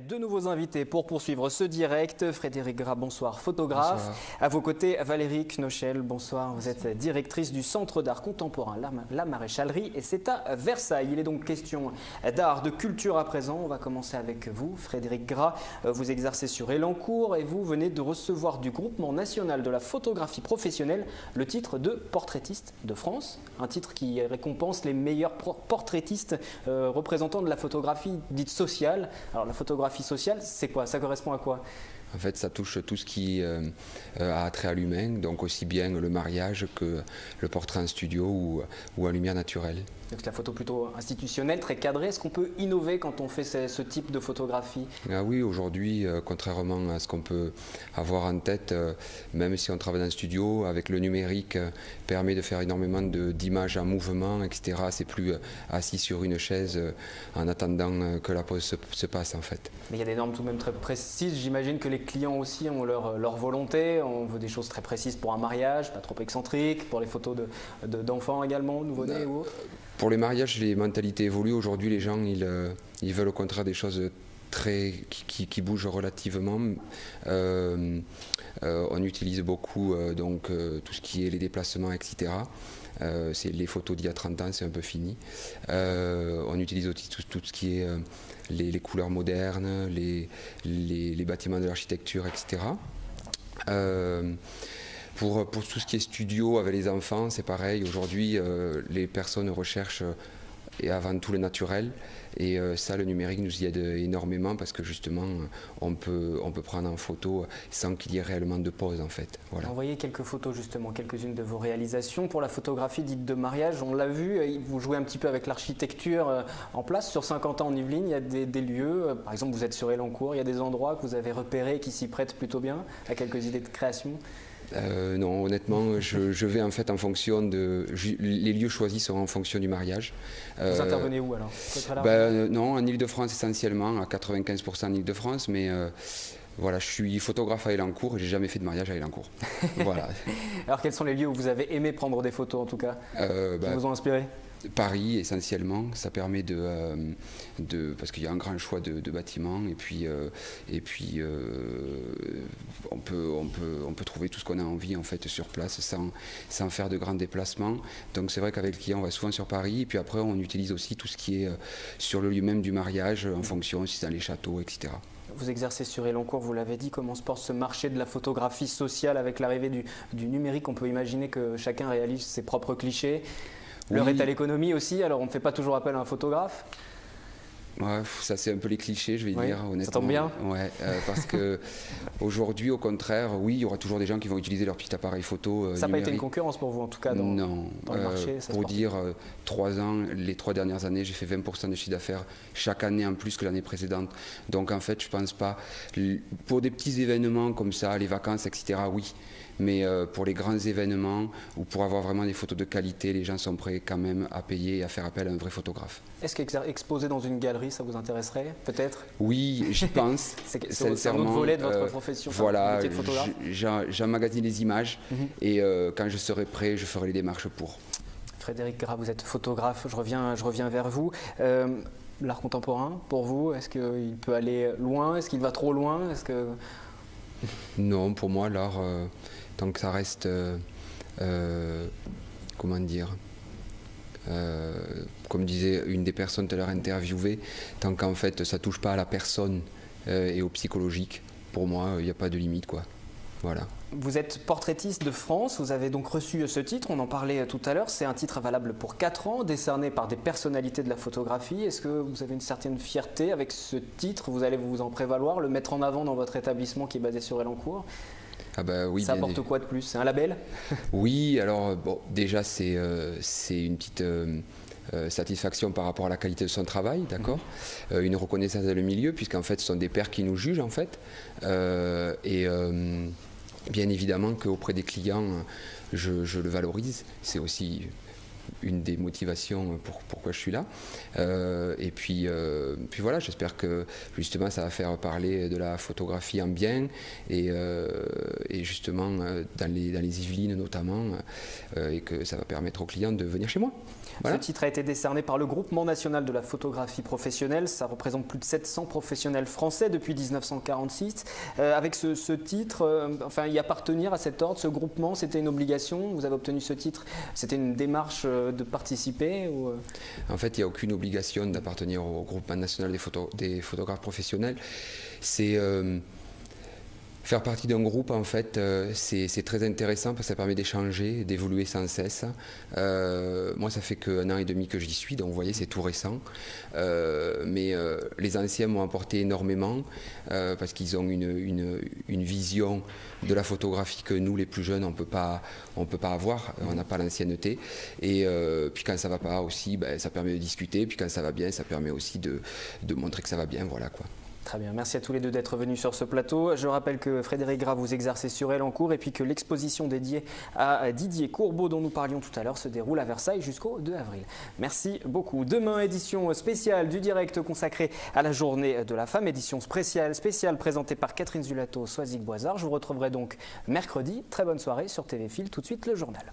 Deux nouveaux invités pour poursuivre ce direct. Frédéric Gras, bonsoir, photographe. Bonsoir. À vos côtés, Valérie Knoschel, bonsoir. Vous êtes directrice du Centre d'art contemporain La Maréchalerie et c'est à Versailles. Il est donc question d'art, de culture à présent. On va commencer avec vous, Frédéric Gras. Vous exercez sur Elancourt et vous venez de recevoir du Groupement national de la photographie professionnelle le titre de portraitiste de France. Un titre qui récompense les meilleurs portraitistes représentants de la photographie dite sociale. Alors la photographie sociale, c'est quoi? Ça correspond à quoi? En fait, ça touche tout ce qui a trait à l'humain, donc aussi bien le mariage que le portrait en studio ou en lumière naturelle. Donc c'est la photo plutôt institutionnelle, très cadrée. Est-ce qu'on peut innover quand on fait ce type de photographie? Ah oui, aujourd'hui, contrairement à ce qu'on peut avoir en tête, même si on travaille dans un studio, avec le numérique, permet de faire énormément d'images en mouvement, etc. C'est plus assis sur une chaise en attendant que la pose se passe en fait. Mais il y a des normes tout de même très précises. J'imagine que les clients aussi ont leur volonté. On veut des choses très précises pour un mariage, pas trop excentrique, pour les photos d'enfants également, nouveau-nés ou autres. Pour les mariages, les mentalités évoluent. Aujourd'hui, les gens, ils veulent au contraire des choses qui bougent relativement. On utilise beaucoup tout ce qui est les déplacements, etc. C'est les photos d'il y a 30 ans, c'est un peu fini. On utilise aussi tout ce qui est les couleurs modernes, les bâtiments de l'architecture, etc. Pour tout ce qui est studio avec les enfants, c'est pareil. Aujourd'hui, les personnes recherchent et avant tout le naturel. Et ça, le numérique nous y aide énormément parce que justement, on peut prendre en photo sans qu'il y ait réellement de pause en fait. Voilà. Envoyez quelques photos justement, quelques-unes de vos réalisations. Pour la photographie dite de mariage, on l'a vu, vous jouez un petit peu avec l'architecture en place. Sur Saint-Quentin en Yvelines, il y a des lieux, par exemple vous êtes sur Elancourt, il y a des endroits que vous avez repérés qui s'y prêtent plutôt bien à quelques idées de création? Non, honnêtement, je vais en fait en fonction de... Les lieux choisis seront en fonction du mariage. Vous intervenez où alors? Non, en Ile-de-France essentiellement, à 95% en Ile-de-France, mais voilà, je suis photographe à Elancourt et j'ai jamais fait de mariage à Elancourt. Voilà. Alors quels sont les lieux où vous avez aimé prendre des photos en tout cas, qui vous ont inspiré? Paris essentiellement, ça permet parce qu'il y a un grand choix de bâtiments et puis on peut trouver tout ce qu'on a envie en fait sur place sans faire de grands déplacements. Donc c'est vrai qu'avec le client on va souvent sur Paris et puis après on utilise aussi tout ce qui est sur le lieu même du mariage en fonction si c'est dans les châteaux, etc. Vous exercez sur Elancourt, vous l'avez dit, comment se porte ce marché de la photographie sociale avec l'arrivée du numérique? On peut imaginer que chacun réalise ses propres clichés. L'heure est à l'économie aussi, alors on ne fait pas toujours appel à un photographe? Ouais, ça c'est un peu les clichés, je vais dire, honnêtement. Ça tombe bien. Ouais, parce que aujourd'hui, au contraire, oui, il y aura toujours des gens qui vont utiliser leur petit appareil photo. Ça n'a pas été une concurrence pour vous, en tout cas, dans le marché? Pour dire, 3 ans, les 3 dernières années, j'ai fait 20% de chiffre d'affaires chaque année en plus que l'année précédente. Donc en fait, je pense pas. Pour des petits événements comme ça, les vacances, etc., oui. Mais pour les grands événements ou pour avoir vraiment des photos de qualité, les gens sont prêts quand même à payer et à faire appel à un vrai photographe. Est-ce qu'exposer dans une galerie, ça vous intéresserait peut-être? Oui, j'y pense. C'est un autre volet de votre profession, voilà, métier de photographe. J'emmagasine les images et quand je serai prêt, je ferai les démarches pour. Frédéric Gras, vous êtes photographe, je reviens vers vous. L'art contemporain, pour vous, est-ce qu'il peut aller loin? Est-ce qu'il va trop loin? Non, pour moi, l'art... tant que ça reste, comment dire, comme disait une des personnes tout à l'heure interviewée, tant qu'en fait ça touche pas à la personne et au psychologique, pour moi il n'y a pas de limite quoi. Voilà. Vous êtes portraitiste de France, vous avez donc reçu ce titre, on en parlait tout à l'heure, c'est un titre valable pour 4 ans, décerné par des personnalités de la photographie. Est-ce que vous avez une certaine fierté avec ce titre? Vous allez vous en prévaloir, le mettre en avant dans votre établissement qui est basé sur Elancourt? Ah bah oui, ça apporte quoi de plus? C'est un label? Oui, alors bon, déjà c'est une petite satisfaction par rapport à la qualité de son travail, d'accord. Une reconnaissance dans le milieu, puisqu'en fait ce sont des pairs qui nous jugent en fait. Bien évidemment qu'auprès des clients, je le valorise. C'est aussi une des motivations pourquoi je suis là. Et puis voilà, j'espère que justement ça va faire parler de la photographie en bien et justement dans les Yvelines notamment, et que ça va permettre aux clients de venir chez moi. Voilà. Ce titre a été décerné par le Groupement national de la photographie professionnelle. Ça représente plus de 700 professionnels français depuis 1946. Avec ce titre, enfin y appartenir à cet ordre, ce groupement, c'était une obligation. Vous avez obtenu ce titre, c'était une démarche de participer ou... En fait, il n'y a aucune obligation d'appartenir au Groupement national des photographes professionnels. C'est faire partie d'un groupe, en fait, c'est très intéressant parce que ça permet d'échanger, d'évoluer sans cesse. Moi, ça fait qu'1 an et demi que j'y suis, donc vous voyez, c'est tout récent. Mais les anciens m'ont apporté énormément parce qu'ils ont une vision de la photographie que nous, les plus jeunes, on peut pas avoir. On n'a pas l'ancienneté. Et puis quand ça va pas aussi, ben, ça permet de discuter. Puis quand ça va bien, ça permet aussi de montrer que ça va bien. Voilà quoi. Très bien, merci à tous les deux d'être venus sur ce plateau. Je rappelle que Frédéric Gras, vous exercez sur Elancourt et puis que l'exposition dédiée à Didier Courbeau dont nous parlions tout à l'heure se déroule à Versailles jusqu'au 2 avril. Merci beaucoup. Demain, édition spéciale du direct consacrée à la journée de la femme, édition spéciale présentée par Catherine Zulato, Soisig Boisard. Je vous retrouverai donc mercredi. Très bonne soirée sur TV Fil. Tout de suite, le journal.